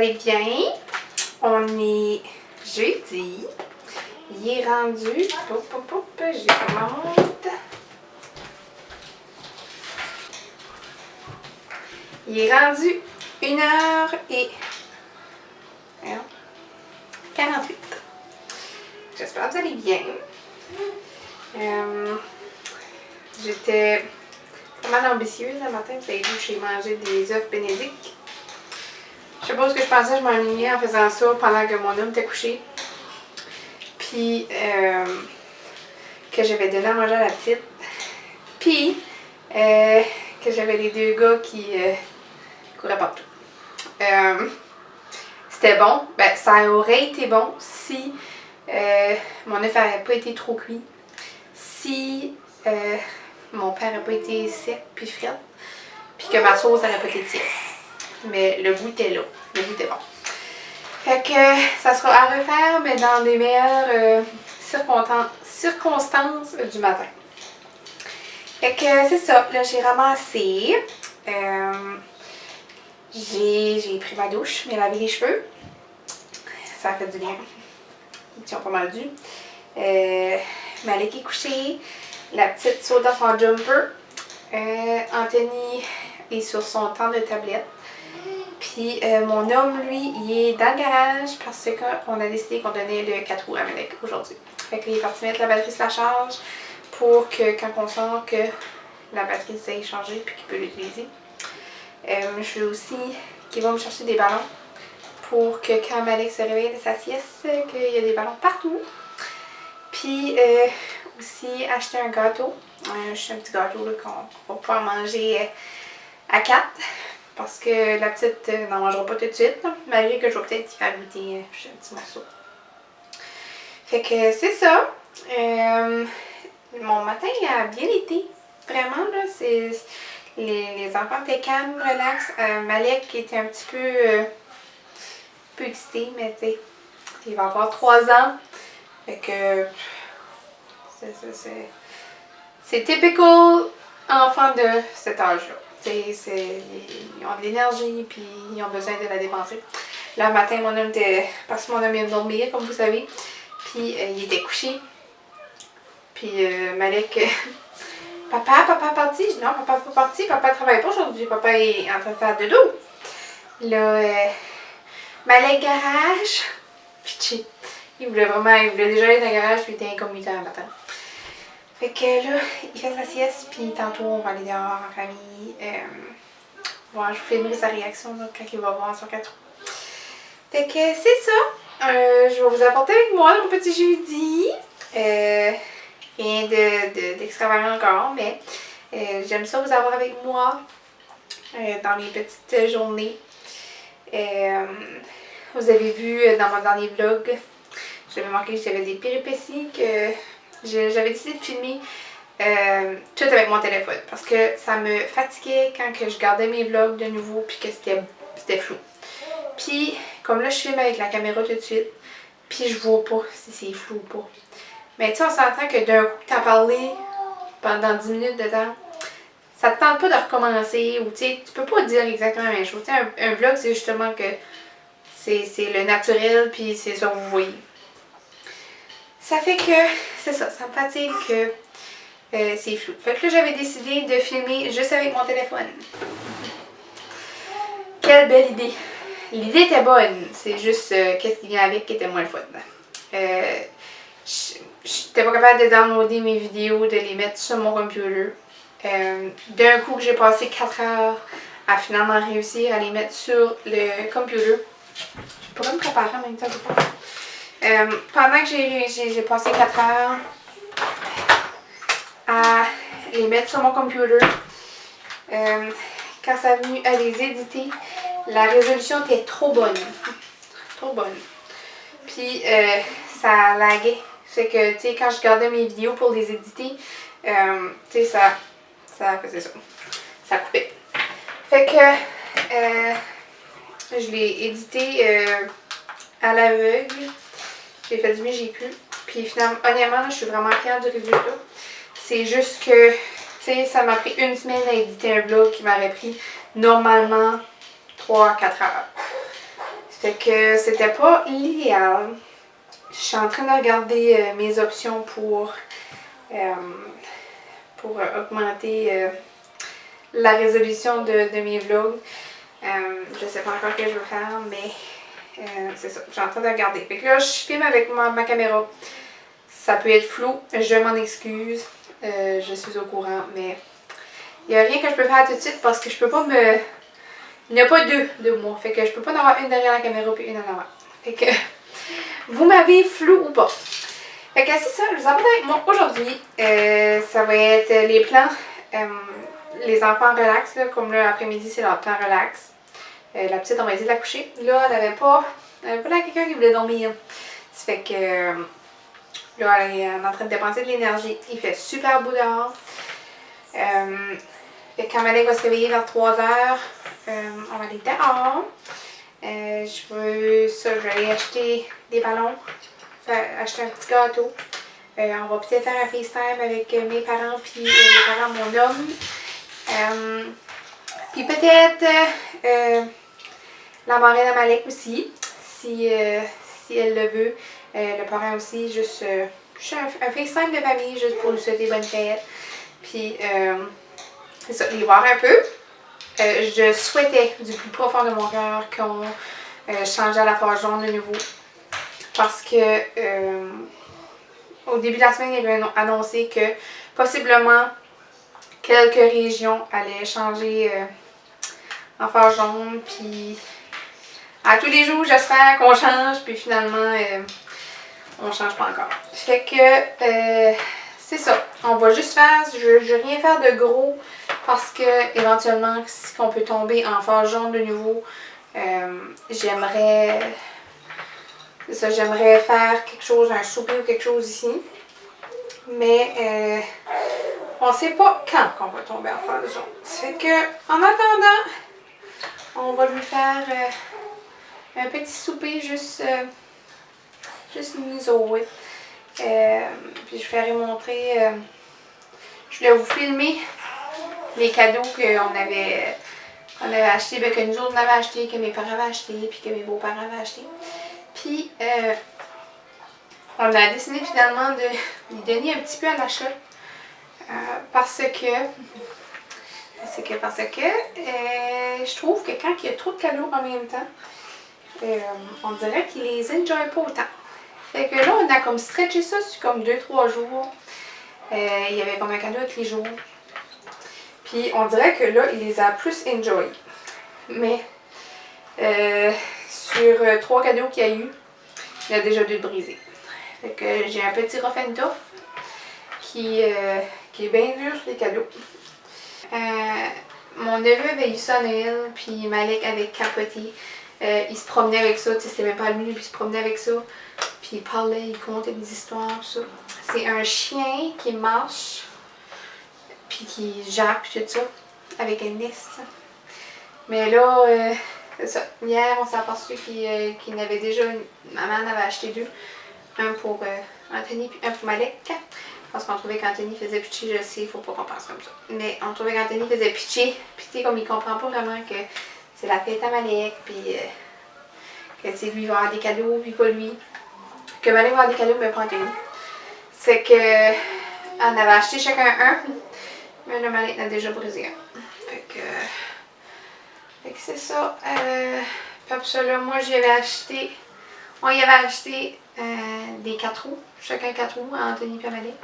allez bien? On est jeudi. Il est rendu... j'ai ma montre. Il est rendu 1h48. J'espère que vous allez bien. J'étais pas mal ambitieuse ce matin. Vous avez vu que j'ai mangé des œufs bénédicts. Je sais pas ce que je pensais, je m'ennuyais en faisant ça pendant que mon homme était couché. Puis que j'avais donné à manger à la petite. Puis que j'avais les deux gars qui couraient partout. C'était bon. Ben, ça aurait été bon si mon œuf n'avait pas été trop cuit. Si mon père n'avait pas été sec puis frais. Puis que ma sauce n'aurait pas été tiède. Mais le goût était là. Le goût était bon. Fait que ça sera à refaire, mais dans des meilleures circonstances du matin. Fait que c'est ça. Là, j'ai ramassé. J'ai pris ma douche, mais lavé les cheveux. Ça a fait du bien. Ils ont pas mal dû. Malik est couché. La petite saute dans son jumper. Anthony est sur son temps de tablette. Puis mon homme, lui, il est dans le garage parce qu'on a décidé qu'on donnait le 4 roues à Malik aujourd'hui. Fait qu'il est parti mettre la batterie sur la charge pour que quand on sent que la batterie s'est changée puis qu'il peut l'utiliser. Je veux aussi qu'il va me chercher des ballons pour que quand Malik se réveille de sa sieste, qu'il y a des ballons partout. Puis aussi acheter un gâteau. Juste un petit gâteau qu'on va pouvoir manger à 4. Parce que la petite n'en mangera pas tout de suite, malgré que je vais peut-être y faire goûter un petit morceau. Fait que c'est ça. Mon matin a bien été. Vraiment, là, c'est... Les enfants étaient calmes, relax. Malik était un petit peu excité, mais tu sais, il va avoir 3 ans. Fait que c'est typical enfant de cet âge-là. Ils ont de l'énergie puis ils ont besoin de la dépenser. Là, le matin, mon homme était... Parce que mon homme vient de dormir, comme vous savez. Puis il était couché. Puis Malik... Papa est parti? Je dis non, papa n'est pas parti. Papa ne travaille pas aujourd'hui. Papa est en train de faire dodo. Là, Malik garage. Puis il voulait déjà aller dans le garage puis il était comme 8 h le matin. Fait que là, il fait sa sieste, puis tantôt on va aller dehors en famille. Bon, je vous filmerai sa réaction là, quand il va voir son 4 roues. Fait que c'est ça. Je vais vous apporter avec moi mon petit jeudi. Rien d'extravagant encore, mais j'aime ça vous avoir avec moi dans mes petites journées. Vous avez vu dans mon dernier vlog, j'avais marqué que j'avais des péripéties que j'avais décidé de filmer tout avec mon téléphone parce que ça me fatiguait quand que je gardais mes vlogs de nouveau puis que c'était flou. Puis comme là je filme avec la caméra tout de suite, puis je vois pas si c'est flou ou pas. Mais tu sais, on s'entend que d'un coup que t'as parlé pendant 10 minutes de temps, ça te tente pas de recommencer ou tu sais, tu peux pas dire exactement la même chose. Tu sais, un vlog c'est justement que c'est le naturel puis c'est ça que vous voyez. Ça fait que, c'est ça me fatigue que c'est flou. Fait que là, j'avais décidé de filmer juste avec mon téléphone. Quelle belle idée! L'idée était bonne, c'est juste qu'est-ce qui vient avec qui était moins le fun. J'étais pas capable de downloader mes vidéos, de les mettre sur mon computer. D'un coup que j'ai passé 4 heures à finalement réussir à les mettre sur le computer. Je pourrais me préparer en même temps, je pense. Pendant que j'ai passé 4 heures à les mettre sur mon computer, quand ça a venu à les éditer, la résolution était trop bonne. Trop bonne. Puis ça laguait. Fait que, tu sais, quand je regardais mes vidéos pour les éditer, tu sais, ça faisait ça. Ça coupait. Fait que je l'ai édité à l'aveugle. J'ai fait du mieux j'ai pu. Puis finalement, honnêtement, là, je suis vraiment fière du résultat. C'est juste que, tu sais, ça m'a pris 1 semaine à éditer un vlog qui m'aurait pris normalement 3 à 4 heures. Fait que c'était pas l'idéal. Je suis en train de regarder mes options pour augmenter la résolution de mes vlogs. Je sais pas encore ce que je veux faire, mais c'est ça. Je suis en train de regarder. Fait que là, je filme avec ma caméra. Ça peut être flou, je m'en excuse. Je suis au courant, mais il n'y a rien que je peux faire tout de suite parce que je peux pas me... Il n'y a pas deux de moi. Fait que je peux pas en avoir une derrière la caméra puis une en avant. Fait que vous m'avez flou ou pas. Fait que c'est ça, je vous emmène avec moi aujourd'hui. Ça va être les plans, les enfants relax, là, comme là l'après-midi c'est leur plan relax. La petite, on va essayer de la coucher. Là, elle avait pas là quelqu'un qui voulait dormir. Ça fait que là, elle est en train de dépenser de l'énergie. Il fait super beau dehors. Fait que quand Malek va se réveiller vers 3 heures, on va aller dehors. Je vais aller acheter des ballons, acheter un petit gâteau. On va peut-être faire un FaceTime avec mes parents puis les parents de mon homme. Puis peut-être la marraine à Malek aussi, si elle le veut. Le parent aussi, juste un FaceTime de famille juste pour lui souhaiter bonne fête. Puis c'est ça, les voir un peu. Je souhaitais du plus profond de mon cœur qu'on change à la phase jaune de nouveau. Parce que au début de la semaine, il avait annoncé que possiblement quelques régions allaient changer en phase jaune. Puis à tous les jours, j'espère qu'on change. Puis finalement, on change pas encore. Fait que c'est ça. On va juste faire, je vais rien faire de gros parce que éventuellement, si on peut tomber en phase jaune de nouveau, j'aimerais faire quelque chose, un souper ou quelque chose ici. Mais on sait pas quand qu'on va tomber en phase jaune. Ça fait que, en attendant, on va lui faire un petit souper juste nous autres. Puis je ferai montrer, je voulais vous filmer les cadeaux qu'on avait achetés, que nous autres on avait achetés, que mes parents avaient achetés, puis que mes beaux-parents avaient achetés. Puis on a décidé finalement de lui donner un petit peu à l'achat parce que je trouve que quand il y a trop de cadeaux en même temps, on dirait qu'ils les enjoy pas autant. Fait que là, on a comme stretché ça sur comme 2-3 jours. Il y avait comme un cadeau tous les jours. Puis on dirait que là, il les a plus enjoy. Mais sur 3 cadeaux qu'il y a eu, il y a déjà 2 de brisés. Fait que j'ai un petit rough and tough qui est bien dur sur les cadeaux. Mon neveu avait eu ça à Noël, puis Malek avait capoté. Il se promenait avec ça, tu sais, c'était même pas lui, puis il se promenait avec ça. Puis il parlait, il contait des histoires, tout ça. C'est un chien qui marche, puis qui jappe, puis tout ça, avec un nest. Mais là, c'est ça. Hier, on s'est aperçu qu'il n'avait déjà, maman en avait acheté 2. Un pour Anthony, puis un pour Malek. Parce qu'on trouvait qu'Anthony faisait pitcher, je sais, il faut pas qu'on pense comme ça. Mais on trouvait qu'Anthony faisait pitcher, puis tu sais, comme il comprend pas vraiment que c'est la fête à Malek, puis que tu sais, lui il va avoir des cadeaux, puis pas lui. Que Malek va avoir des cadeaux, mais pas Anthony. C'est que on avait acheté chacun un, mais le Malek en a déjà brisé un. Fait que c'est ça. Puis après ça, là, moi j'y avais acheté, on y avait acheté des 4 roues, chacun 4 roues à Anthony et à Malek.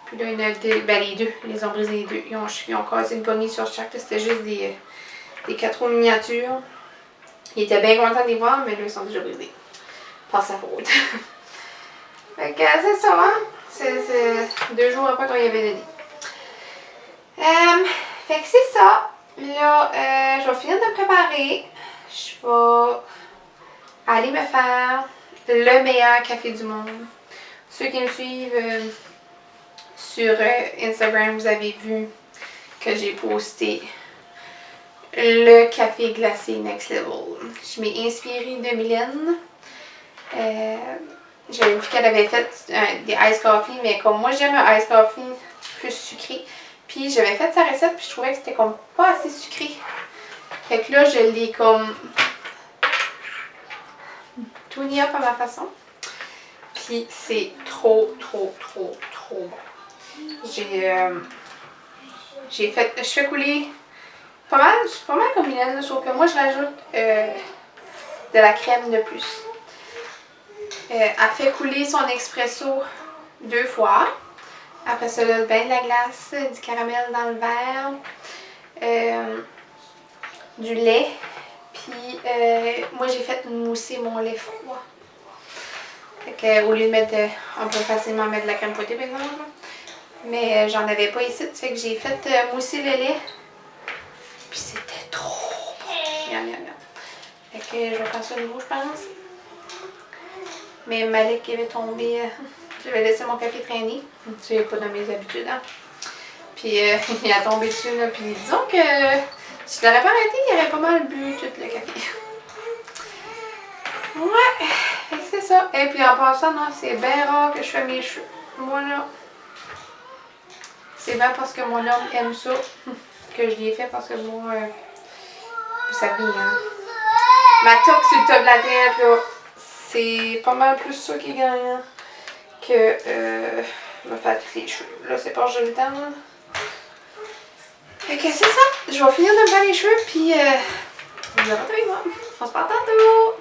Puis là, il y en a les deux, ils les ont brisés les deux. Ils ont cassé une poignée sur chaque, c'était juste des 4 roues miniatures. Ils étaient bien contents de les voir, mais là, ils sont déjà brisés. Par sa faute. Fait que c'est ça, hein? C'est 2 jours après qu'on y avait donné. Fait que c'est ça. Là, je vais finir de me préparer. Je vais aller me faire le meilleur café du monde. Ceux qui me suivent sur Instagram, vous avez vu que j'ai posté le café glacé Next Level. Je m'ai inspirée de Mylène. J'avais vu qu'elle avait fait des ice coffee, mais comme moi j'aime un ice coffee plus sucré. Puis j'avais fait sa recette, puis je trouvais que c'était comme pas assez sucré. Fait que là, je l'ai comme tune up à ma façon. Puis c'est trop bon. Je fais couler pas mal comme Mylène, sauf que moi je rajoute de la crème de plus. Elle fait couler son expresso 2 fois. Après ça, là, ben de la glace, du caramel dans le verre, du lait. Puis moi j'ai fait mousser mon lait froid. Fait que, au lieu de mettre, on peut facilement mettre de la crème fouettée par exemple. Mais j'en avais pas ici, fait que j'ai fait mousser le lait. Puis c'était trop bon. Miam, miam, miam. Fait que je vais faire ça de nouveau, je pense. Mais Malik avait tombé. J'avais laissé mon café traîner. C'est pas dans mes habitudes, hein. Puis il a tombé dessus, là. Puis disons que si je l'aurais pas arrêté, il aurait pas mal bu tout le café. Ouais, c'est ça. Et puis en passant, non, c'est bien rare que je fais mes cheveux. Moi là, c'est bien parce que mon homme aime ça que je l'ai fait parce que moi, vous savez, hein. Ma toque sur le top de la tête, là, c'est pas mal plus ça qui est gagnant que me faire les cheveux. Là, c'est pas j'ai le temps. Là. Fait que c'est ça. Je vais finir de me faire les cheveux, puis je vais rentrer moi. On se parle tantôt.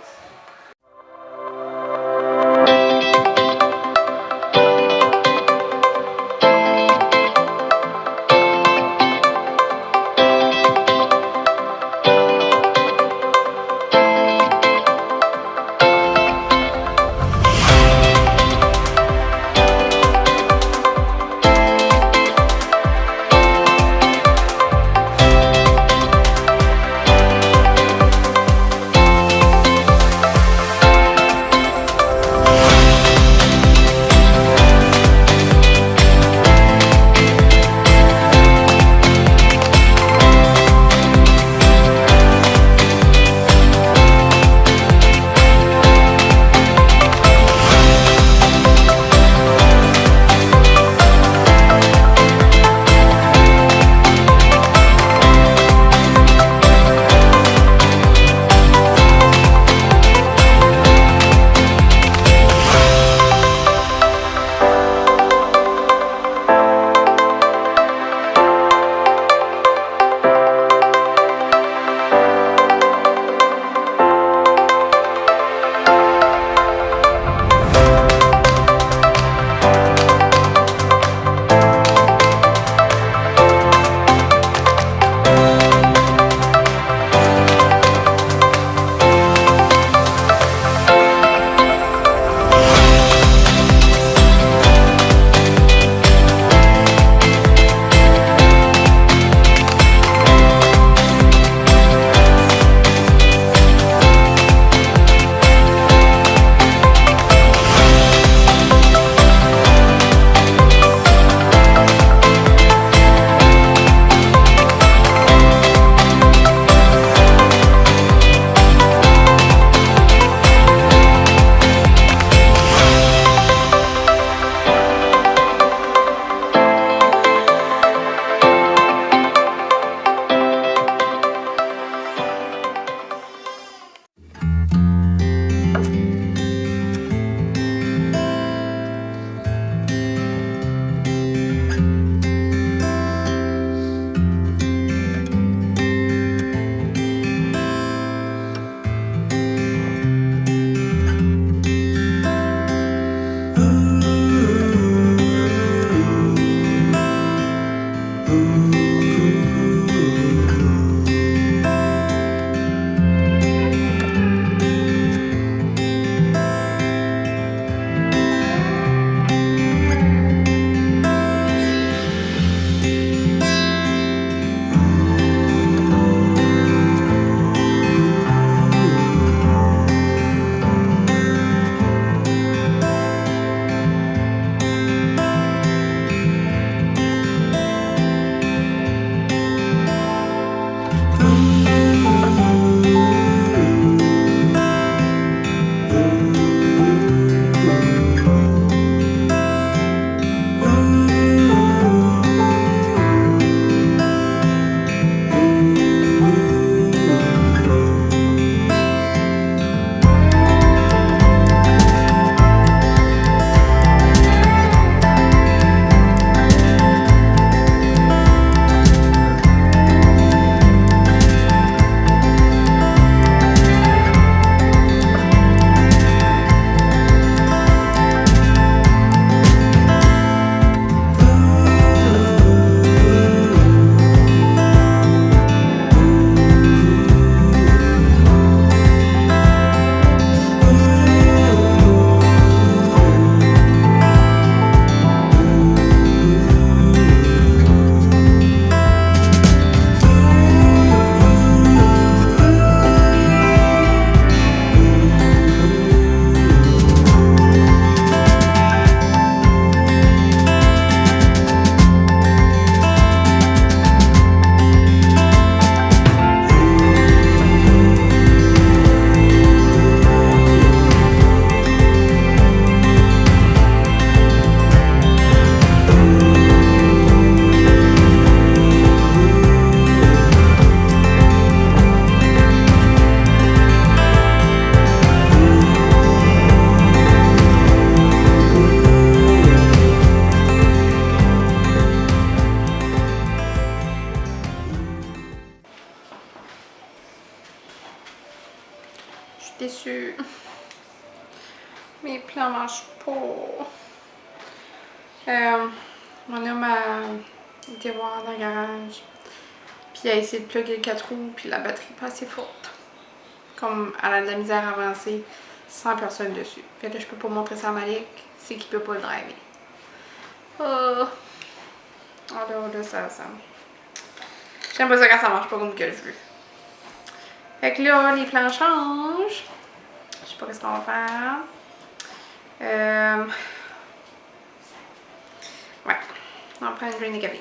il n'en mange pas. Mon homme a été voir dans le garage. Puis il a essayé de plugger le 4 roues, puis la batterie n'est pas assez forte. Comme elle a de la misère à avancer sans personne dessus. Fait que là, je peux pas montrer ça à Malik, c'est qu'il peut pas le driver. Oh! Alors là, ça. J'aime pas ça quand ça marche pas comme que je veux. Fait que là, les plans changent. Je sais pas ce qu'on va faire. Ouais. On va prendre une drink de café.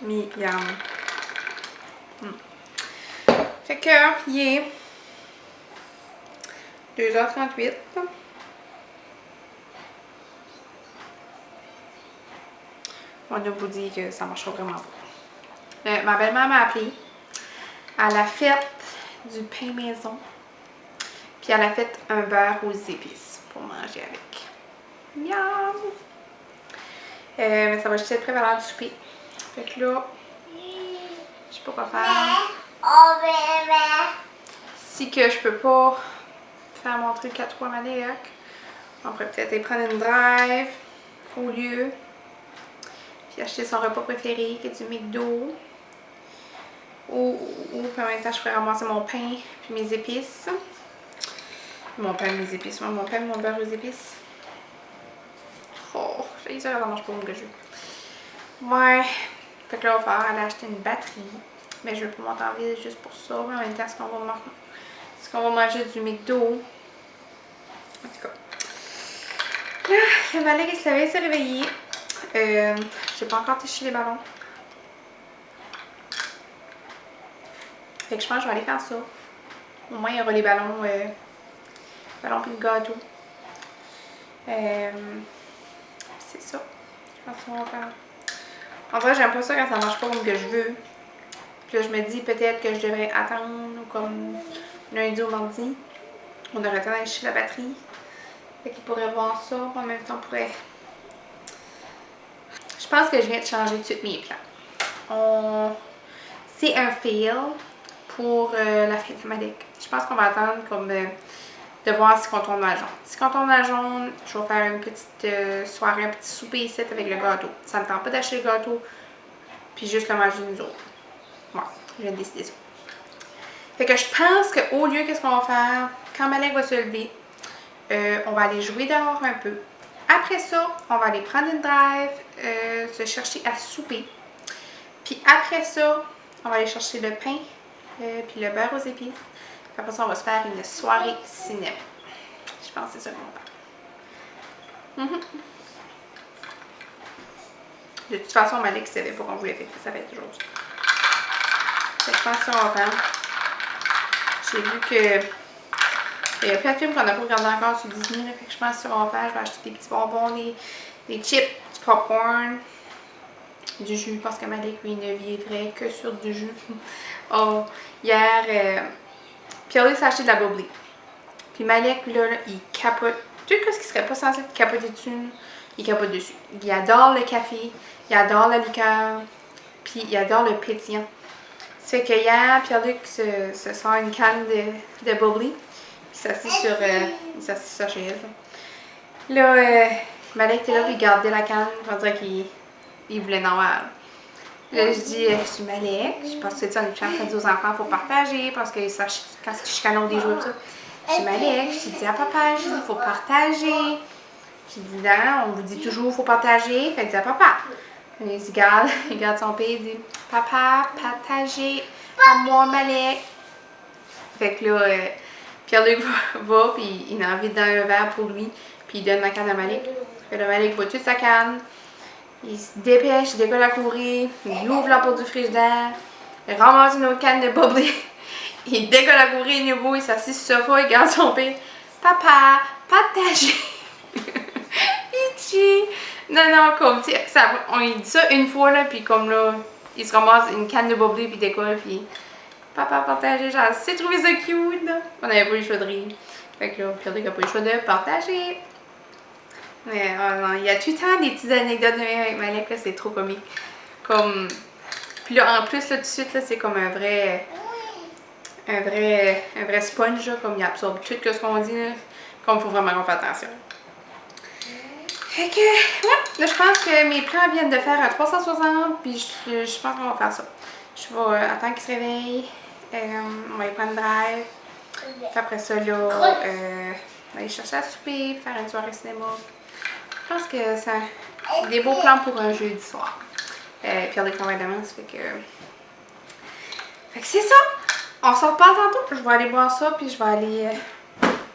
Miam. Fait que, il est 2h38. On a vous dit que ça marchera vraiment pas. Ma belle-mère m'a appelé. Elle a fait du pain maison. Puis elle a fait un beurre aux épices pour manger avec. Miam! Mais ça va juste être prévalent du souper. Fait que là, je sais pas quoi faire. Si que je peux pas faire mon truc à 3 maniaques, on pourrait peut-être aller prendre une drive au lieu. Puis acheter son repas préféré, qui est du McDo. Ou puis en même temps, je pourrais ramasser mon pain puis mes épices. Mon pain, mes épices. Mon pain, mon beurre aux épices. Oh, j'ai ça, ça marche pas comme que je veux. Ouais. Fait que là, on va faire aller acheter une batterie. Mais je veux pas monter en ville juste pour ça. Mais en même temps, est-ce qu'on va manger du McDo? En tout cas. Là, le Malik il se levait, il s'est réveillé. J'ai pas encore téché les ballons. Fait que je pense que je vais aller faire ça. Au moins, il y aura les ballons. Ballons puis le gâteau. C'est ça. Je pense qu'on va faire. En vrai, j'aime pas ça quand ça marche pas comme que je veux. Puis là, je me dis peut-être que je devrais attendre comme lundi ou mardi. On aurait le temps d'aller chercher la batterie. Fait qu'il pourrait voir ça. En même temps, on pourrait. Je pense que je viens de changer tous mes plans. C'est un fail pour la fête de Malik. Je pense qu'on va attendre comme de voir si on tourne dans la jaune. Si on tourne dans la jaune, je vais faire une petite soirée, un petit souper ici avec le gâteau. Ça me tente pas d'acheter le gâteau, puis juste le manger nous autres. Bon, je viens de décider ça. Fait que je pense qu'au lieu, qu'est-ce qu'on va faire? Quand Malik va se lever, on va aller jouer dehors un peu. Après ça, on va aller prendre une drive, se chercher à souper. Puis après ça, on va aller chercher le pain, puis le beurre aux épices. Puis après ça, on va se faire une soirée cinéma. Je pense que c'est ça qu'on va faire. De toute façon, Malik savait pas qu'on voulait faire ça, fait toujours ça. Je pense que ça, on va faire. J'ai vu que il y a plein de films qu'on n'a pas regardé encore sur Disney. Là, fait que je pense que ça, on va faire. Je vais acheter des petits bonbons, des chips, du popcorn, du jus, parce que Malik, lui, ne vivrait que sur du jus. Oh, hier, Pierre s'est acheté de la bubbly. Puis Malik, là, il capote. Tout ce qui serait pas censé capoter dessus, il capote dessus. Il adore le café, il adore la liqueur, puis il adore le pétillant. Ça fait que hier, Pierre-Luc se sort une canne de bubbly. Il s'assit sur sa chaise. Là, Malik était là, puis il gardait la canne pour dire qu'il voulait en avoir. Là, je dis Malik, je pense que tu as une chance de dire aux enfants, il faut partager, parce que ça, quand je chicanons des jouets, tout ça. Je dis Malik, je dis à papa, je dis, il faut partager. Je dis, non, on vous dit toujours, il faut partager. Fait que dis à papa. Il dit, il regarde son père, il dit, papa, partager à moi, Malik. Fait que là, Pierre-Luc va, puis il en vide dans un verre pour lui, puis il donne la canne à Malik. Fait que le Malik boit toute sa canne. Il se dépêche, il décolle à courir, il ouvre la porte du frigidaire, il ramasse une autre canne de bubbly, il décolle à courir nouveau, il s'assied sur le sofa, il regarde son père. Papa, partagez! Il chie! Non, comme, tu sais, on lui dit ça une fois, là, puis comme là, il se ramasse une canne de bubbly, puis il décolle, puis papa, partagez, genre, c'est trouvé ça cute, là. On n'avait pas eu le choix de rire. Fait que là, Pierre-Luc n'a pas eu le choix de partager. Mais oh non, il y a tout le temps des petites anecdotes de avec Malik, là, c'est trop comique. Comme. Puis là, en plus, là, tout de suite, là, c'est comme un vrai un vrai sponge, là, comme il absorbe tout ce qu'on dit, là, comme il faut vraiment qu'on fasse attention. Fait que, ouais, là, je pense que mes plans viennent de faire un 360, puis je pense qu'on va faire ça. Je vais attendre qu'il se réveille, on va aller prendre une drive, puis après ça, là, on va aller chercher à souper, faire une soirée cinéma. Je pense que ça des beaux plans pour un jeudi soir. Puis on travaille demain, ça fait que c'est ça! On se reparle tantôt, je vais aller boire ça, puis je vais aller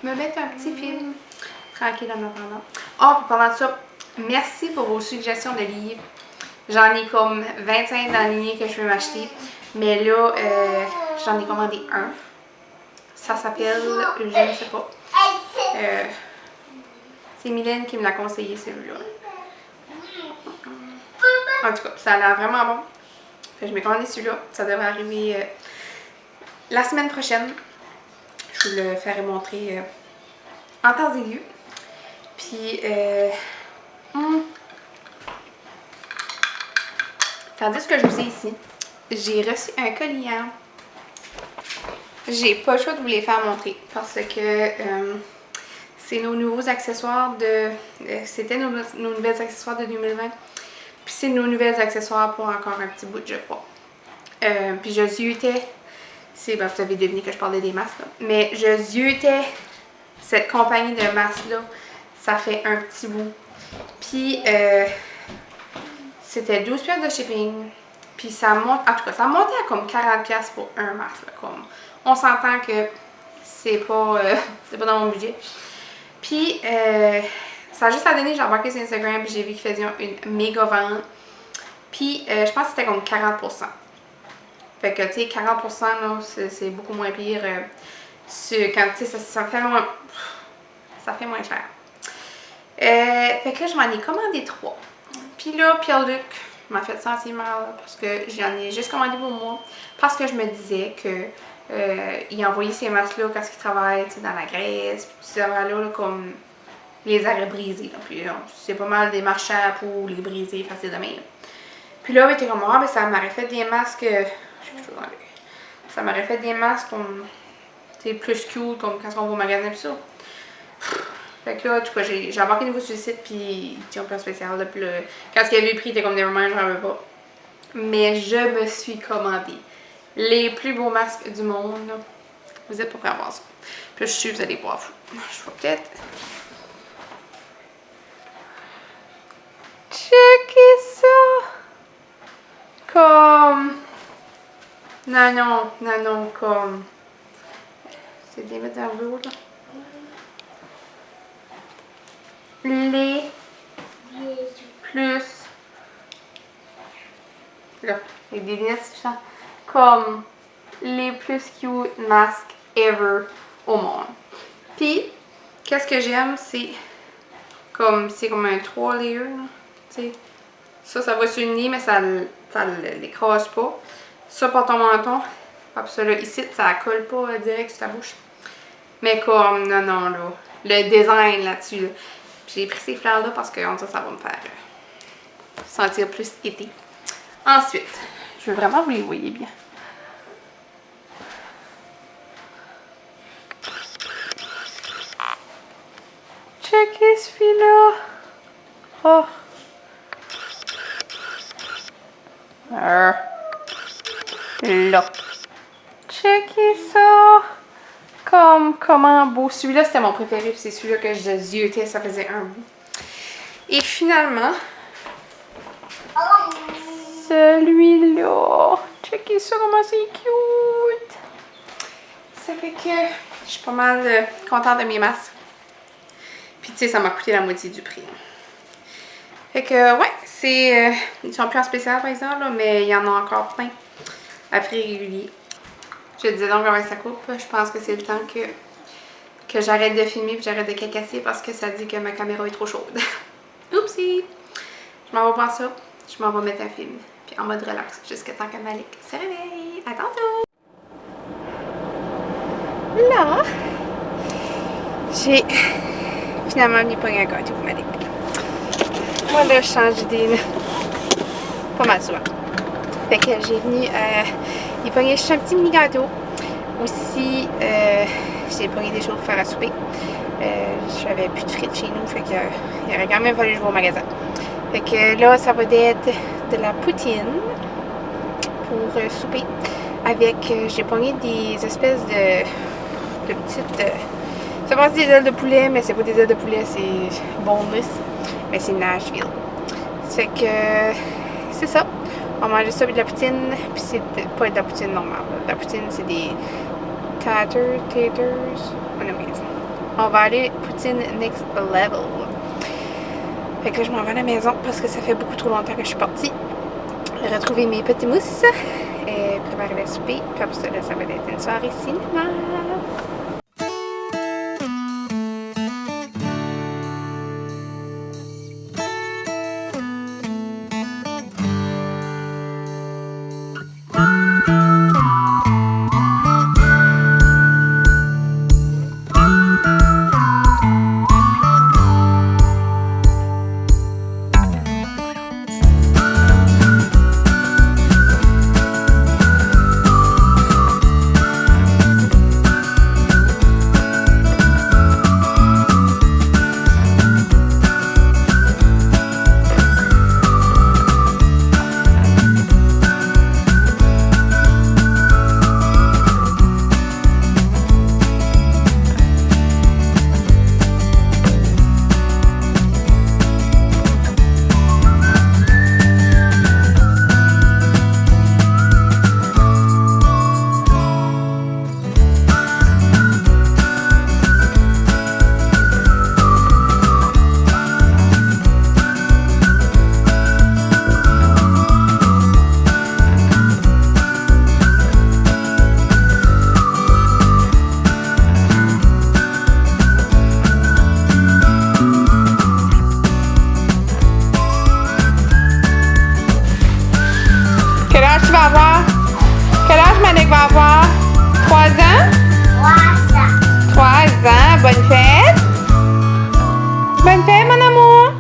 me mettre un petit film tranquille en attendant. Oh, puis pendant ça, merci pour vos suggestions de livres. J'en ai comme 25 dans la lignée que je veux m'acheter. Mais là, j'en ai commandé un. Ça s'appelle, je ne sais pas. C'est Mylène qui me l'a conseillé, celui-là. En tout cas, ça a l'air vraiment bon. Fait que je m'ai commandé celui-là. Ça devrait arriver la semaine prochaine. Je vous le ferai montrer en temps et lieu. Puis, tandis que je vous ai ici, j'ai reçu un colis. J'ai pas le choix de vous les faire montrer parce que c'est nos nouveaux accessoires de... C'était nos nouvelles accessoires de 2020. Puis c'est nos nouvelles accessoires pour encore un petit bout, je crois. Puis je ziotais... Ben, vous avez deviné que je parlais des masques, là. Mais je ziotais cette compagnie de masques-là. Ça fait un petit bout. Puis c'était 12 pièces de shipping. Puis ça monte... En tout cas, ça montait à comme 40 pièces pour un masque, là, comme... On s'entend que c'est pas dans mon budget. Puis, ça a juste à donner, j'ai embarqué sur Instagram puis j'ai vu qu'ils faisaient une méga vente. Puis, je pense que c'était comme 40%. Fait que, tu sais, 40%, là, c'est beaucoup moins pire. Quand, tu sais, ça fait moins cher. Fait que là, je m'en ai commandé 3. Puis là, Pierre-Luc m'a fait sentir mal parce que j'en ai juste commandé pour moi. Parce que je me disais que il a envoyé ces masques-là quand il travaille dans la graisse, puis ces affaires-là, comme les arrêts brisés. Là. Puis c'est pas mal des marchands pour les briser facilement. Puis là, il était comme, ah, ben ça m'aurait fait des masques. Ça m'aurait fait des masques comme, tu sais, plus cute, comme quand on va au magasin, pis ça. Fait que là, en tout cas, j'ai embarqué nouveau sur le site, puis ils ont pris un spécial. Là, puis là, quand il avait pris, il était comme, nevermind, j'en veux pas. Mais je me suis commandé les plus beaux masques du monde. Là. Vous êtes pas prêts à voir ça. Puis je suis sûre que vous allez voir vous. Je vais peut-être... Checker ça! Comme... Non, comme... C'est des mettre dans l'eau, là. Les plus... Là, avec des lunettes, tout ça. Comme les plus cute masques ever au monde. Puis, qu'est-ce que j'aime, c'est comme un 3 layers, tu sais. Ça va s'unir, mais ça l'écrase pas. Ça pour ton menton. Hop, ça là, ici, ça colle pas direct sur ta bouche. Mais comme, non, là. Le design là-dessus, là. J'ai pris ces fleurs-là parce que ça va me faire sentir plus été. Ensuite, je veux vraiment vous les voyez bien. Checkez celui-là. Oh. Là. Checkez ça. Comment beau. Celui-là, c'était mon préféré. C'est celui-là que je ziotais. Ça faisait un bout. Et finalement, celui-là. Checkez ça, comment c'est cute. Ça fait que je suis pas mal contente de mes masques. Puis, tu sais, ça m'a coûté la moitié du prix. Fait que, ouais, c'est... ils sont plus en spécial, par exemple, là, mais il y en a encore plein à prix régulier. Je disais donc comment ça coupe. Je pense que c'est le temps que j'arrête de filmer et j'arrête de cacasser parce que ça dit que ma caméra est trop chaude. Oupsie! Je m'en vais voir ça. Je m'en vais mettre un film. Puis en mode relax jusqu'à temps que Malik se réveille. À tantôt! Là, j'ai finalement venu pogner un gâteau pour Malik. Moi là, je change d'idée pas mal souvent. Fait que j'ai venu y pogner juste un petit mini gâteau. Aussi, j'ai pris des choses pour faire à souper. J'avais plus de frites chez nous, fait que il aurait quand même fallu que je vais au magasin. Fait que là, ça va être de la poutine pour souper. Avec, j'ai pogné des espèces de petites... ça passe des ailes de poulet, mais c'est pas des ailes de poulet, c'est boneless. Mais c'est Nashville. Ça fait que c'est ça. On va manger ça avec de la poutine, puis c'est pas de la poutine normale. La poutine, c'est des taters. On va aller poutine next level. Fait que là, je m'en vais à la maison parce que ça fait beaucoup trop longtemps que je suis partie. Retrouver mes petits mousses, et préparer le souper, puis après ça, là, ça va être une soirée cinéma. Quel âge Malik va avoir? 3 ans? 3 ans. Bonne fête. Bonne fête, mon amour.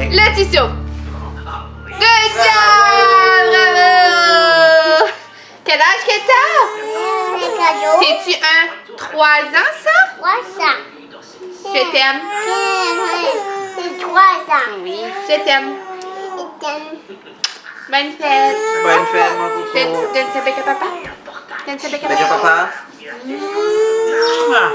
Laetitia. Good job! Bravo! Quel âge que t'as? C'est-tu un 3 ans, ça? 3 ans. Je t'aime. 3 ans. Oui, je t'aime. Bonne fête! Bonne fête, mon coco! Donne sa bec à papa? Donne sa bec à Bec à papa? papa? Mouah.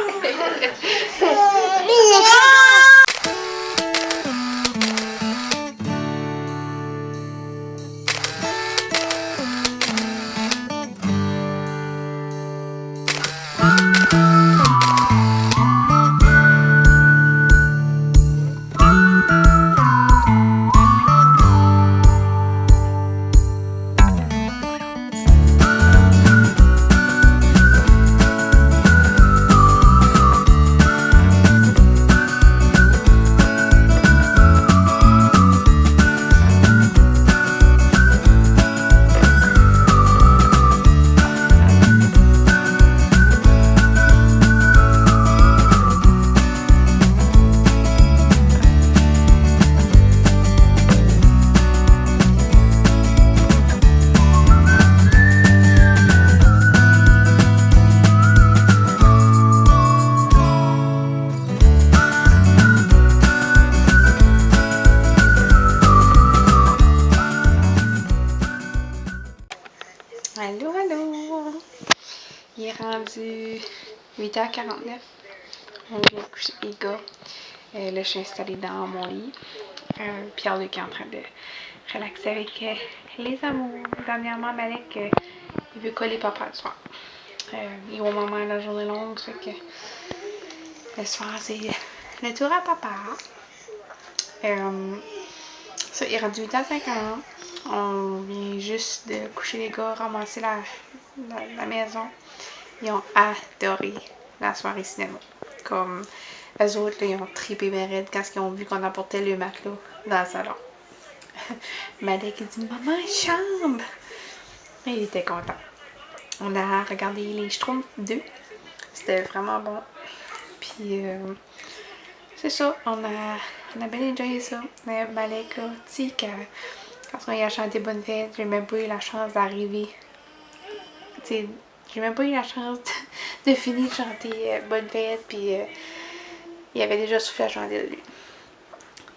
Allô, allô! Il est rendu 8h49. On vient de coucher les gars. Là, je suis installée dans mon lit. Pierre-Luc est en train de relaxer avec les amours. Dernièrement, Malek, il veut coller papa le soir. Il va au maman la journée longue, ça fait que le soir, c'est le tour à papa. Ça, il est rendu 8h50. On vient juste de coucher les gars, ramasser la maison. Ils ont adoré la soirée cinéma. Comme eux autres, là, ils ont trippé bien raide quand ils ont vu qu'on apportait le matelas dans le salon. Malek, il dit « Maman, chambre! » Il était content. On a regardé les Schtroumpfs 2. C'était vraiment bon. Puis, c'est ça. On a bien enjoyé ça. Malek, là, tu sais, quand on a chanté Bonne Fête, j'ai même pas eu la chance d'arriver. Tu sais, j'ai même pas eu la chance de finir de chanter Bonne Fête, puis il avait déjà soufflé à chanter de lui.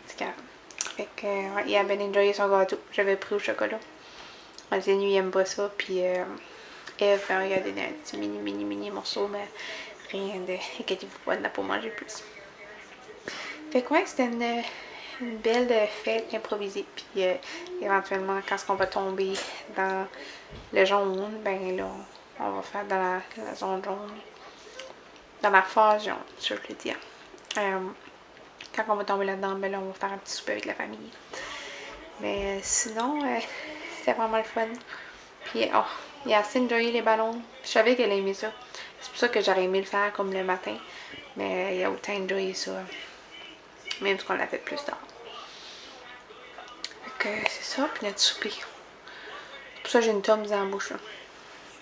C'est calme. Fait que, ouais, il a bien enjoyé son gâteau. J'avais pris au chocolat. On s'est dit, il aime pas ça, puis Eve, il a donné un petit mini morceau, mais rien de. Inquiétez-vous pas, il n'a pas mangé plus. Fait que, ouais, c'était une belle fête improvisée, puis éventuellement, quand on va tomber dans le jaune, ben là, on va faire dans la zone jaune, dans la phase jaune, je veux le dire. Quand on va tomber là-dedans, ben là, on va faire un petit souper avec la famille. Mais sinon, c'était vraiment le fun. Puis, oh, il a assez enjoyé les ballons. Je savais qu'elle aimait ça. C'est pour ça que j'aurais aimé le faire comme le matin. Mais il a autant enjoyé ça. Même si on l'a fait plus tard. Fait que c'est ça, puis notre souper. C'est pour ça que j'ai une tome dans la bouche. Là.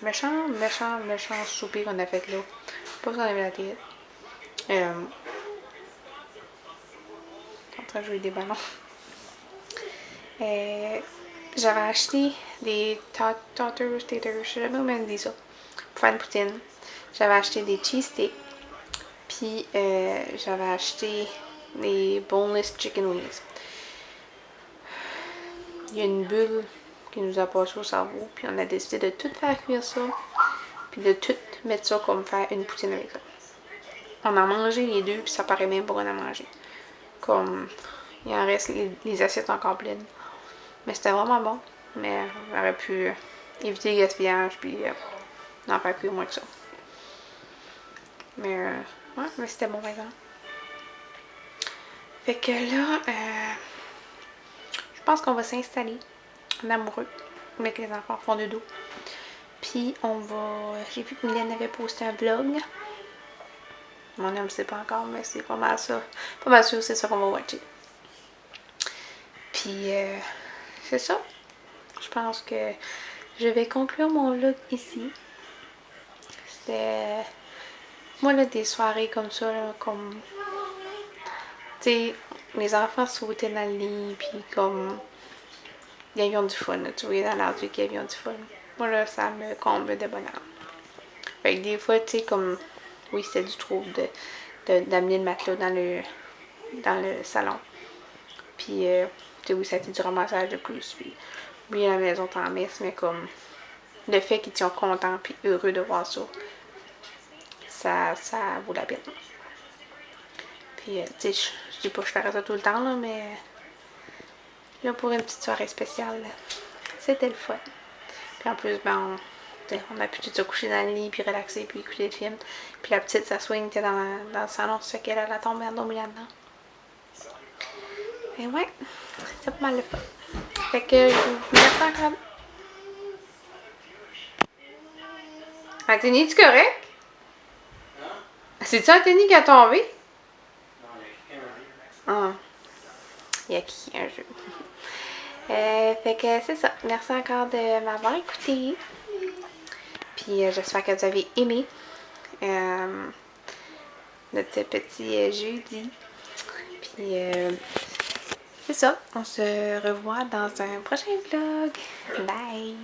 Méchant souper qu'on a fait là. Pas qu'on avait la tête. En train de jouer des ballons. J'avais acheté des taters, je sais jamais comment on dit ça, pour faire une poutine. J'avais acheté des cheese sticks. Puis j'avais acheté des boneless chicken wings. Il y a une bulle qui nous a passé au cerveau. Puis on a décidé de tout faire cuire ça. Puis de tout mettre ça comme faire une poutine avec ça. On a mangé les deux, puis ça paraît même pas qu'on a mangé. Comme, il en reste les assiettes encore pleines. Mais c'était vraiment bon. Mais on aurait pu éviter le gaspillage, puis n'en faire plus moins que ça. Mais, ouais, mais c'était bon par exemple. Fait que là, je pense qu'on va s'installer en amoureux avec les enfants au fond de dos. Puis on va. J'ai vu que Mylène avait posté un vlog. Mon homme ne sait pas encore, mais c'est pas mal ça. Pas mal sûr, c'est ça qu'on va watcher. Puis c'est ça. Je pense que je vais conclure mon vlog ici. C'était. Moi, là, des soirées comme ça, là, comme. Tu sais, mes enfants sautaient dans le lit, puis comme. Ils avaient du fun, là, tu vois, dans leur vie qu'ils avaient du fun. Moi, là, ça me comble de bonheur. Fait que des fois, tu sais, comme. Oui, c'était du trouble d'amener le matelas dans le salon. Puis, tu sais, oui, ça a été du ramassage de plus. Puis, lui et la maison est en messe, mais comme le fait qu'ils sont contents puis heureux de voir ça, ça vaut la peine. Puis, tu sais, je dis pas que je ferais ça tout le temps, là, mais là, pour une petite soirée spéciale, c'était le fun. Puis en plus, ben, on a pu tout se coucher dans le lit, puis relaxer, puis écouter le film. Puis la petite, sa swing était dans le salon, ça fait qu'elle a tombé endormie là-dedans. Et ouais, c'est pas mal le fun. Fait que je vous remercie encore. Anthony, tu correct? C'est-tu Anthony qui a tombé? Ah. Il y a qui un jeu? Fait que c'est ça. Merci encore de m'avoir écouté. Puis j'espère que vous avez aimé notre petit jeudi. Puis c'est ça. On se revoit dans un prochain vlog. Bye!